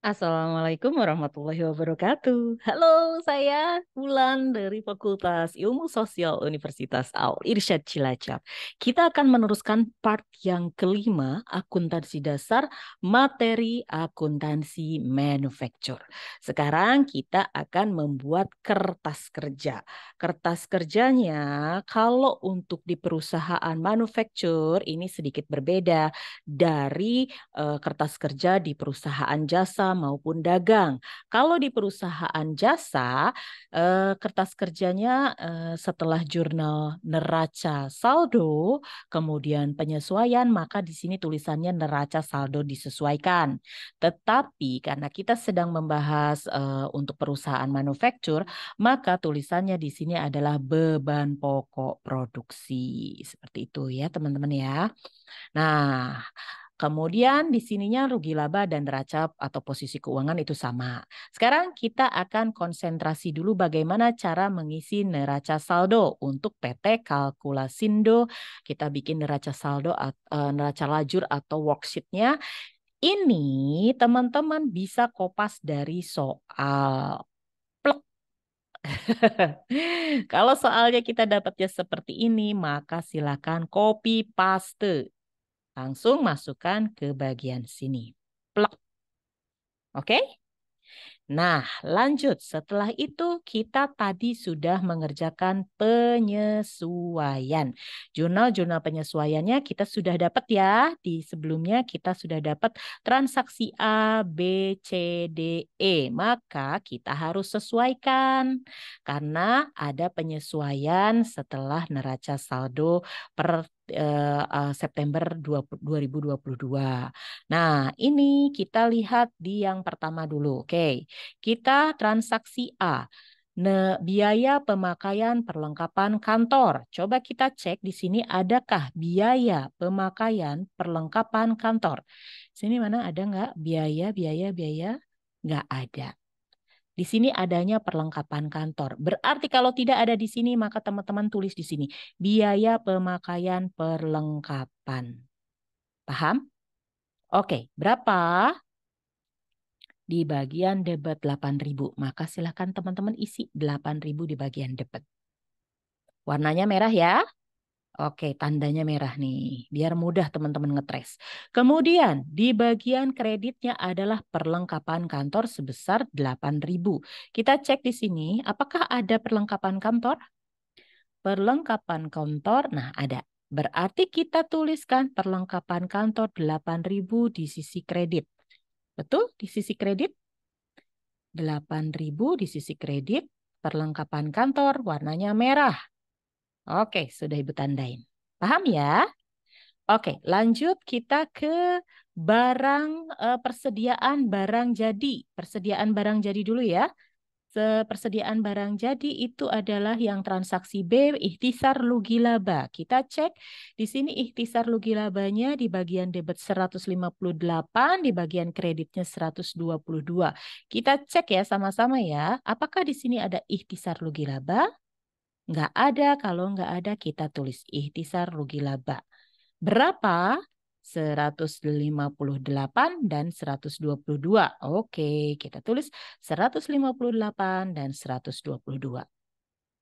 Assalamualaikum warahmatullahi wabarakatuh. Halo, saya Wulan dari Fakultas Ilmu Sosial Universitas Al Irsyad Cilacap. Kita akan meneruskan part yang kelima, akuntansi dasar, materi akuntansi manufacture. Sekarang kita akan membuat kertas kerja. Kertas kerjanya kalau untuk di perusahaan manufacture ini sedikit berbeda dari kertas kerja di perusahaan jasa maupun dagang. Kalau di perusahaan jasa, kertas kerjanya setelah jurnal neraca saldo, kemudian penyesuaian, maka di sini tulisannya neraca saldo disesuaikan. Tetapi karena kita sedang membahas untuk perusahaan manufaktur, maka tulisannya di sini adalah beban pokok produksi. Seperti itu ya, teman-teman ya. Nah, kemudian di sininya rugi laba dan neraca atau posisi keuangan itu sama. Sekarang kita akan konsentrasi dulu bagaimana cara mengisi neraca saldo untuk PT Kalkulasindo. Kita bikin neraca saldo, neraca lajur atau worksheet-nya. Ini teman-teman bisa kopas dari soal. Plek. Kalau soalnya kita dapatnya seperti ini, maka silakan copy paste. Langsung masukkan ke bagian sini. Plek. Oke? Nah, lanjut. Setelah itu kita tadi sudah mengerjakan penyesuaian. Jurnal-jurnal penyesuaiannya kita sudah dapat ya. Di sebelumnya kita sudah dapat transaksi A, B, C, D, E. Maka kita harus sesuaikan. Karena ada penyesuaian setelah neraca saldo per September 2022. Nah, ini kita lihat di yang pertama dulu. Oke, kita transaksi A. Biaya pemakaian perlengkapan kantor. Coba kita cek di sini adakah biaya pemakaian perlengkapan kantor. Sini mana ada nggak biaya? Nggak ada. Di sini adanya perlengkapan kantor. Berarti kalau tidak ada di sini, maka teman-teman tulis di sini. Biaya pemakaian perlengkapan. Paham? Oke, berapa? Di bagian debit 8.000. Maka silakan teman-teman isi 8.000 di bagian debit. Warnanya merah ya. Oke, tandanya merah nih, biar mudah teman-teman ngetres. Kemudian di bagian kreditnya adalah perlengkapan kantor sebesar 8.000. Kita cek di sini, apakah ada perlengkapan kantor? Perlengkapan kantor, nah ada. Berarti kita tuliskan perlengkapan kantor 8.000 di sisi kredit. Betul? Di sisi kredit 8.000 di sisi kredit, perlengkapan kantor warnanya merah. Oke, sudah Ibu tandain. Paham ya? Oke, lanjut kita ke barang persediaan barang jadi. Persediaan barang jadi dulu ya. Persediaan barang jadi itu adalah yang transaksi B, ikhtisar rugi laba. Kita cek di sini ikhtisar rugi labanya di bagian debit 158, di bagian kreditnya 122. Kita cek ya sama-sama ya. Apakah di sini ada ikhtisar rugi laba? Nggak ada. Kalau nggak ada kita tulis ikhtisar rugi laba. Berapa? 158 dan 122. Oke, kita tulis 158 dan 122.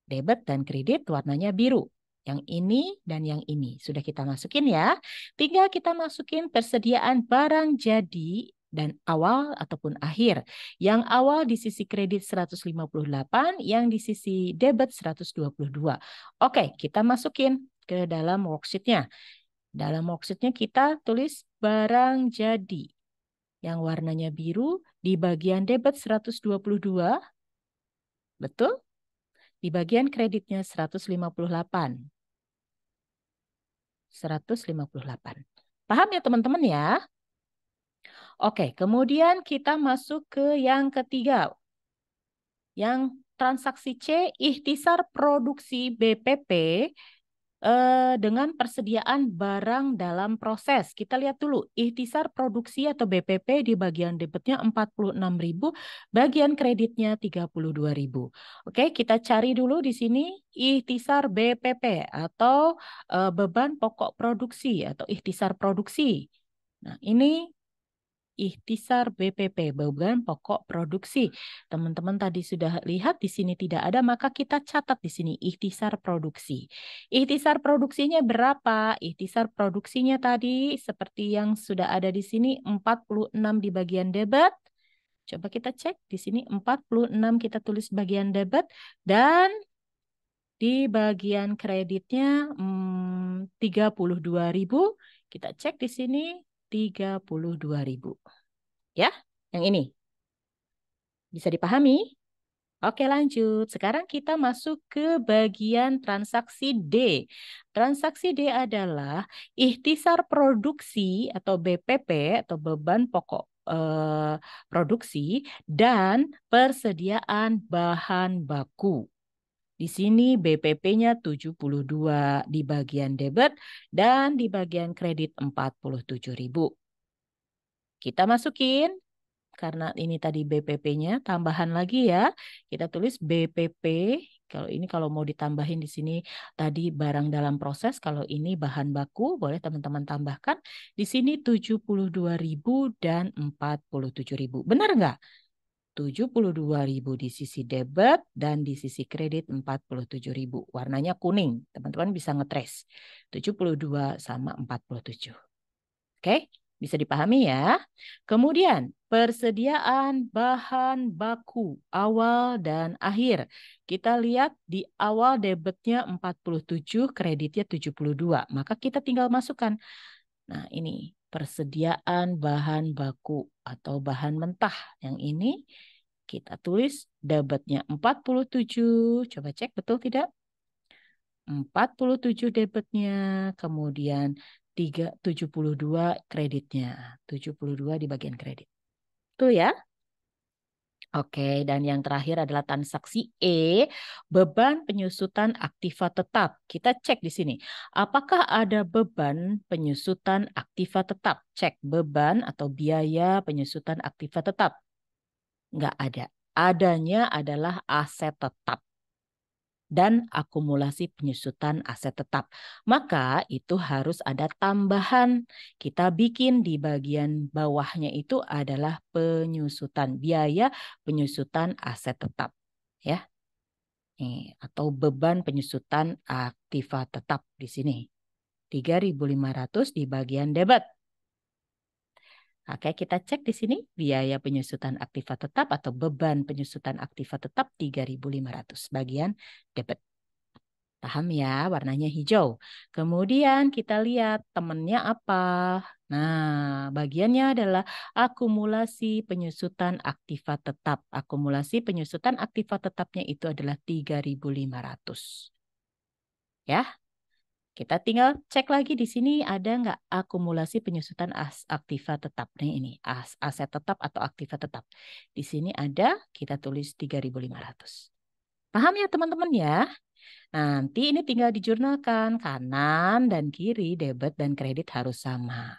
Debit dan kredit warnanya biru. Yang ini dan yang ini sudah kita masukin ya. Tinggal kita masukin persediaan barang jadi dan awal ataupun akhir. Yang awal di sisi kredit 158, yang di sisi debit 122. Oke, kita masukin ke dalam worksheet-nya. Dalam worksheet-nya kita tulis barang jadi. Yang warnanya biru di bagian debit 122. Betul? Di bagian kreditnya 158. 158. Paham ya teman-teman ya? Oke, kemudian kita masuk ke yang ketiga. Yang transaksi C, ikhtisar produksi BPP dengan persediaan barang dalam proses. Kita lihat dulu, ikhtisar produksi atau BPP di bagian debitnya 46.000, bagian kreditnya 32.000. Oke, kita cari dulu di sini ikhtisar BPP atau beban pokok produksi atau ikhtisar produksi. Nah, ini ikhtisar BPP, beban pokok produksi. Teman-teman tadi sudah lihat di sini tidak ada, maka kita catat di sini ikhtisar produksi. Ikhtisar produksinya berapa? Ikhtisar produksinya tadi seperti yang sudah ada di sini 46 di bagian debit. Coba kita cek di sini 46 kita tulis bagian debit dan di bagian kreditnya 32.000. Kita cek di sini 32.000. Ya, yang ini. Bisa dipahami? Oke, lanjut. Sekarang kita masuk ke bagian transaksi D. Transaksi D adalah ikhtisar produksi atau BPP atau beban pokok produksi dan persediaan bahan baku. Di sini BPP-nya 72 di bagian debit dan di bagian kredit 47.000. Kita masukin karena ini tadi BPP-nya tambahan lagi ya. Kita tulis BPP. Kalau ini kalau mau ditambahin di sini tadi barang dalam proses, kalau ini bahan baku boleh teman-teman tambahkan. Di sini 72.000 dan 47.000. Benar nggak? 72.000 di sisi debit dan di sisi kredit 47.000. Warnanya kuning. Teman-teman bisa ngetrace. 72 sama 47. Oke, bisa dipahami ya. Kemudian persediaan bahan baku awal dan akhir. Kita lihat di awal debitnya 47, kreditnya 72. Maka kita tinggal masukkan. Nah, ini persediaan bahan baku atau bahan mentah. Yang ini kita tulis debitnya 47. Coba cek betul tidak? 47 debitnya, kemudian 72 kreditnya. 72 di bagian kredit. Tuh ya. Oke, dan yang terakhir adalah transaksi E, beban penyusutan aktiva tetap. Kita cek di sini. Apakah ada beban penyusutan aktiva tetap? Cek beban atau biaya penyusutan aktiva tetap. Enggak ada. Adanya adalah aset tetap dan akumulasi penyusutan aset tetap. Maka itu harus ada tambahan. Kita bikin di bagian bawahnya itu adalah penyusutan, biaya penyusutan aset tetap. Ya, atau beban penyusutan aktiva tetap di sini. 3.500 di bagian debit. Oke, kita cek di sini biaya penyusutan aktiva tetap atau beban penyusutan aktiva tetap 3.500 bagian debit. Paham ya, warnanya hijau. Kemudian kita lihat temennya apa. Nah, bagiannya adalah akumulasi penyusutan aktiva tetap. Akumulasi penyusutan aktiva tetapnya itu adalah 3.500. Ya, kita tinggal cek lagi di sini ada nggak akumulasi penyusutan aktiva tetap. Nah, ini aset tetap atau aktiva tetap. Di sini ada, kita tulis 3.500. Paham ya teman-teman ya? Nanti ini tinggal dijurnalkan, kanan dan kiri debit dan kredit harus sama.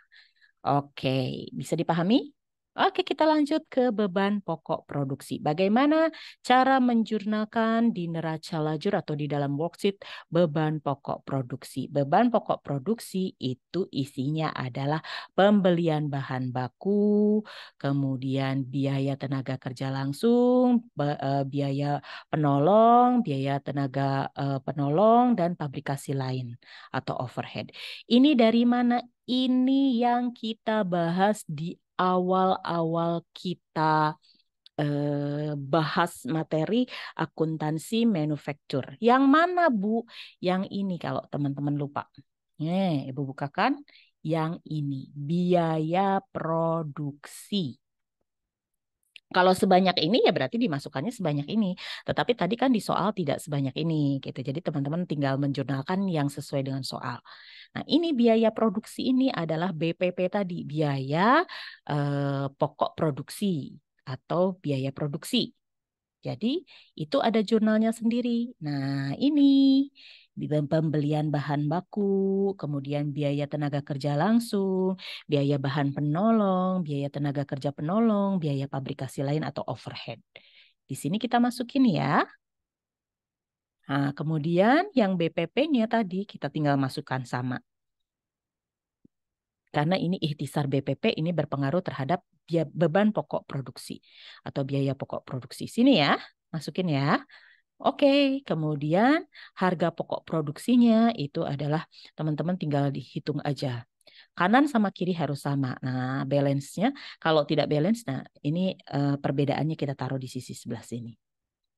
Oke, bisa dipahami? Oke, kita lanjut ke beban pokok produksi. Bagaimana cara menjurnalkan di neraca lajur atau di dalam worksheet beban pokok produksi? Beban pokok produksi itu isinya adalah pembelian bahan baku, kemudian biaya tenaga kerja langsung, biaya penolong, biaya tenaga penolong, dan pabrikasi lain atau overhead. Ini dari mana? Ini yang kita bahas di awal-awal kita bahas materi akuntansi manufaktur. Yang mana, Bu? Yang ini kalau teman-teman lupa. Ibu bukakan. Yang ini, biaya produksi. Kalau sebanyak ini ya berarti dimasukkannya sebanyak ini. Tetapi tadi kan di soal tidak sebanyak ini gitu. Jadi teman-teman tinggal menjurnalkan yang sesuai dengan soal. Nah, ini biaya produksi ini adalah BPP tadi, biaya pokok produksi atau biaya produksi. Jadi itu ada jurnalnya sendiri. Nah, ini pembelian bahan baku, kemudian biaya tenaga kerja langsung, biaya bahan penolong, biaya tenaga kerja penolong, biaya pabrikasi lain atau overhead. Di sini kita masukin ya. Nah, kemudian yang BPP-nya tadi kita tinggal masukkan sama. Karena ini ikhtisar BPP ini berpengaruh terhadap beban pokok produksi atau biaya pokok produksi. Sini ya, masukin ya. Oke, kemudian harga pokok produksinya itu adalah teman-teman tinggal dihitung aja. Kanan sama kiri harus sama. Nah, balance-nya kalau tidak balance, nah ini perbedaannya kita taruh di sisi sebelah sini.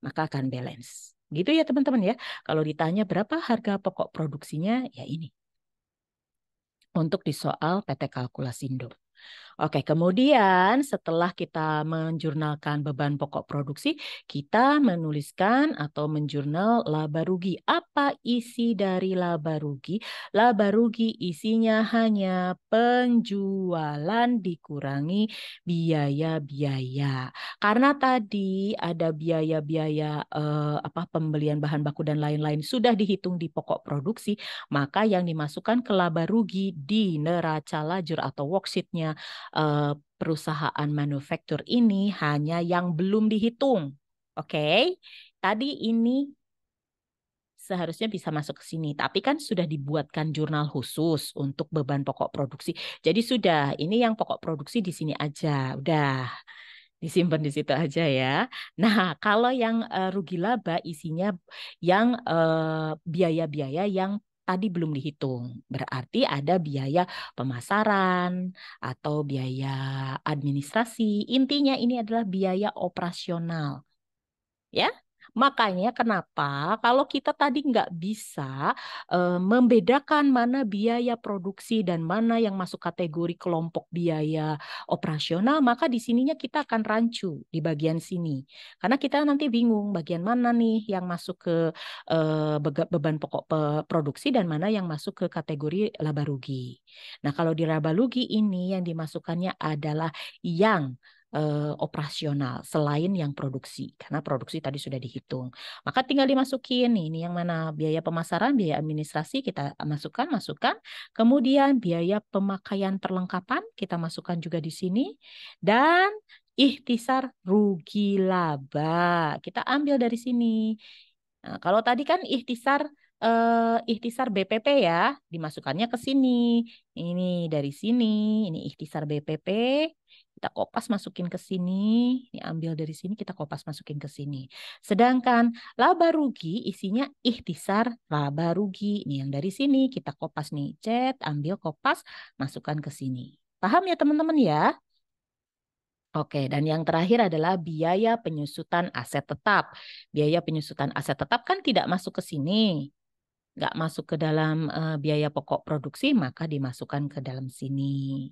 Maka akan balance. Gitu ya teman-teman ya. Kalau ditanya berapa harga pokok produksinya, ya ini. Untuk di soal PT Kalkulasindo. Oke, kemudian setelah kita menjurnalkan beban pokok produksi, kita menuliskan atau menjurnal laba rugi. Apa isi dari laba rugi? Laba rugi isinya hanya penjualan dikurangi biaya-biaya. Karena tadi ada biaya-biaya pembelian bahan baku dan lain-lain sudah dihitung di pokok produksi, maka yang dimasukkan ke laba rugi di neraca lajur atau worksheet-nya perusahaan manufaktur ini hanya yang belum dihitung. Oke, tadi ini seharusnya bisa masuk ke sini, tapi kan sudah dibuatkan jurnal khusus untuk beban pokok produksi. Jadi sudah, ini yang pokok produksi di sini aja, udah disimpan di situ aja ya. Nah, kalau yang rugi laba isinya yang biaya-biaya yang tadi belum dihitung. Berarti ada biaya pemasaran atau biaya administrasi. Intinya ini adalah biaya operasional. Ya, makanya kenapa kalau kita tadi nggak bisa membedakan mana biaya produksi dan mana yang masuk kategori kelompok biaya operasional, maka di sininya kita akan rancu di bagian sini. Karena kita nanti bingung bagian mana nih yang masuk ke beban pokok produksi dan mana yang masuk ke kategori laba rugi. Nah, kalau di laba rugi ini yang dimasukkannya adalah yang operasional selain yang produksi karena produksi tadi sudah dihitung, maka tinggal dimasukin nih, ini yang mana biaya pemasaran, biaya administrasi kita masukkan, kemudian biaya pemakaian perlengkapan kita masukkan juga di sini, dan ikhtisar rugi laba kita ambil dari sini. Nah, kalau tadi kan ikhtisar BPP ya, dimasukkannya ke sini. Ini dari sini, ini ikhtisar BPP, kita kopas masukin ke sini, ini ambil dari sini kita kopas masukin ke sini. Sedangkan laba rugi isinya ikhtisar laba rugi. Ini yang dari sini kita kopas nih, cet, ambil kopas, masukkan ke sini. Paham ya teman-teman ya? Oke, dan yang terakhir adalah biaya penyusutan aset tetap. Biaya penyusutan aset tetap kan tidak masuk ke sini, nggak masuk ke dalam biaya pokok produksi, maka dimasukkan ke dalam sini.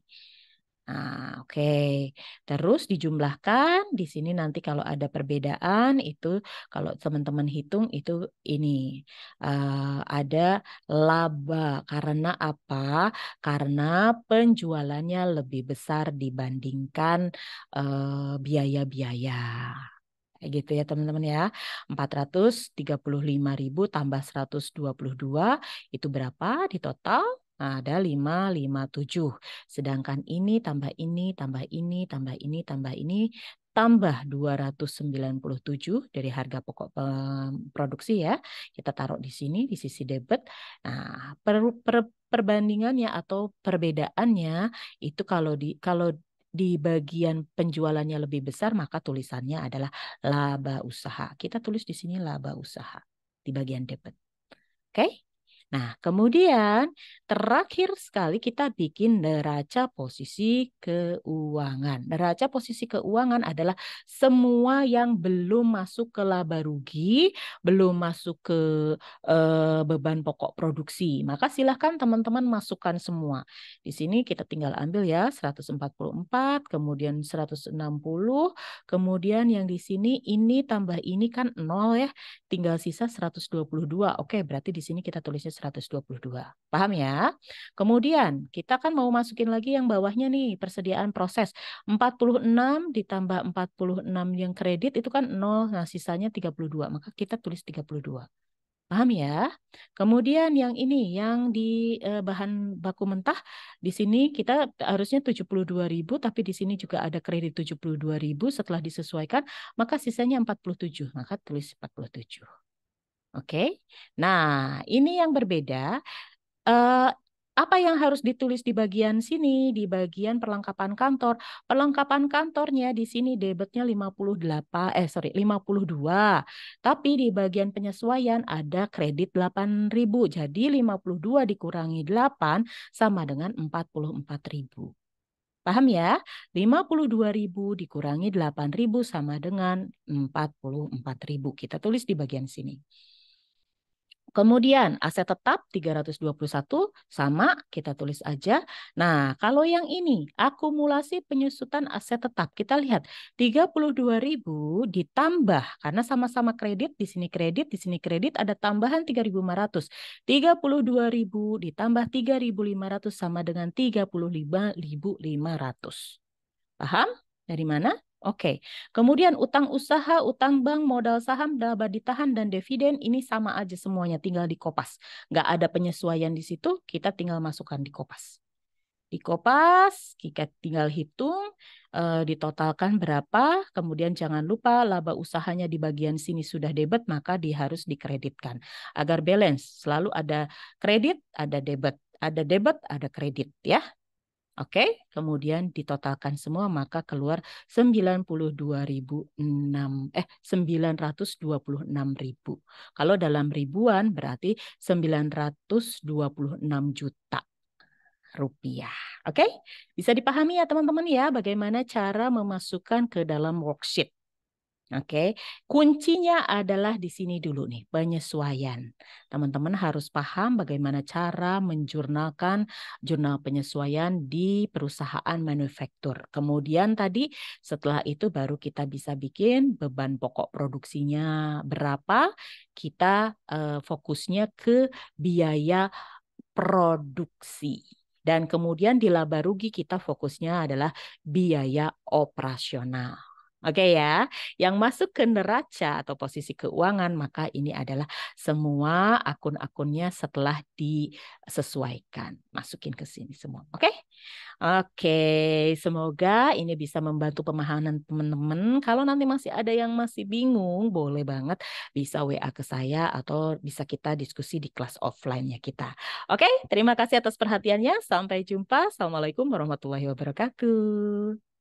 Nah, oke. Terus dijumlahkan di sini nanti kalau ada perbedaan itu kalau teman-teman hitung itu ini ada laba karena apa? Karena penjualannya lebih besar dibandingkan biaya-biaya. Kayak gitu ya teman-teman ya. 435.000 tambah 122 itu berapa di total? Nah, ada 557. Sedangkan ini tambah ini, tambah ini, tambah ini, tambah ini, tambah 297 dari harga pokok produksi ya. Kita taruh di sini di sisi debit. Nah, perbandingannya atau perbedaannya itu kalau di bagian penjualannya lebih besar, maka tulisannya adalah laba usaha. Kita tulis di sini laba usaha di bagian debit. Oke? Nah, kemudian terakhir sekali kita bikin neraca posisi keuangan. Neraca posisi keuangan adalah semua yang belum masuk ke laba rugi, belum masuk ke beban pokok produksi. Maka silahkan teman-teman masukkan semua. Di sini kita tinggal ambil ya 144, kemudian 160, kemudian yang di sini ini tambah ini kan 0 ya, tinggal sisa 122. Oke, berarti di sini kita tulisnya 122. Paham ya? Kemudian kita kan mau masukin lagi yang bawahnya nih, persediaan proses. 46 ditambah 46 yang kredit itu kan 0, nah sisanya 32. Maka kita tulis 32. Paham ya? Kemudian yang ini, yang di bahan baku mentah, di sini kita harusnya 72.000, tapi di sini juga ada kredit 72.000 setelah disesuaikan, maka sisanya 47. Maka tulis 47. Oke. Nah, ini yang berbeda. Apa yang harus ditulis di bagian sini, di bagian perlengkapan kantor? Perlengkapan kantornya di sini debitnya 52. Tapi di bagian penyesuaian ada kredit 8.000. Jadi 52 dikurangi 8 sama dengan 44.000. Paham ya? 52.000 dikurangi 8.000 sama dengan 44.000. Kita tulis di bagian sini. Kemudian aset tetap 321 sama kita tulis aja. Nah, kalau yang ini akumulasi penyusutan aset tetap. Kita lihat 32.000 ditambah karena sama-sama kredit, di sini kredit, di sini kredit ada tambahan 3.500. 32.000 ditambah 3.500 sama dengan 35.500. Paham? Dari mana? Oke. Kemudian utang usaha, utang bank, modal saham, laba ditahan, dan dividen ini sama aja semuanya. Tinggal dikopas. Nggak ada penyesuaian di situ, kita tinggal masukkan di kopas. Di kopas, kita tinggal hitung, ditotalkan berapa. Kemudian jangan lupa laba usahanya di bagian sini sudah debit, maka harus dikreditkan. Agar balance, selalu ada kredit, ada debit. Ada debit, ada kredit ya. Oke, kemudian ditotalkan semua maka keluar 926.000. Kalau dalam ribuan berarti 926 juta rupiah. Oke? Bisa dipahami ya teman-teman ya bagaimana cara memasukkan ke dalam worksheet. Oke, kuncinya adalah di sini dulu nih, penyesuaian. Teman-teman harus paham bagaimana cara menjurnalkan jurnal penyesuaian di perusahaan manufaktur. Kemudian tadi setelah itu baru kita bisa bikin beban pokok produksinya berapa, kita fokusnya ke biaya produksi. Dan kemudian di laba rugi kita fokusnya adalah biaya operasional. Oke ya, yang masuk ke neraca atau posisi keuangan maka ini adalah semua akun-akunnya setelah disesuaikan. Masukin ke sini semua. Oke? Oke, semoga ini bisa membantu pemahaman teman-teman. Kalau nanti masih ada yang masih bingung, boleh banget bisa WA ke saya atau bisa kita diskusi di kelas offline-nya kita. Oke, terima kasih atas perhatiannya. Sampai jumpa. Assalamualaikum warahmatullahi wabarakatuh.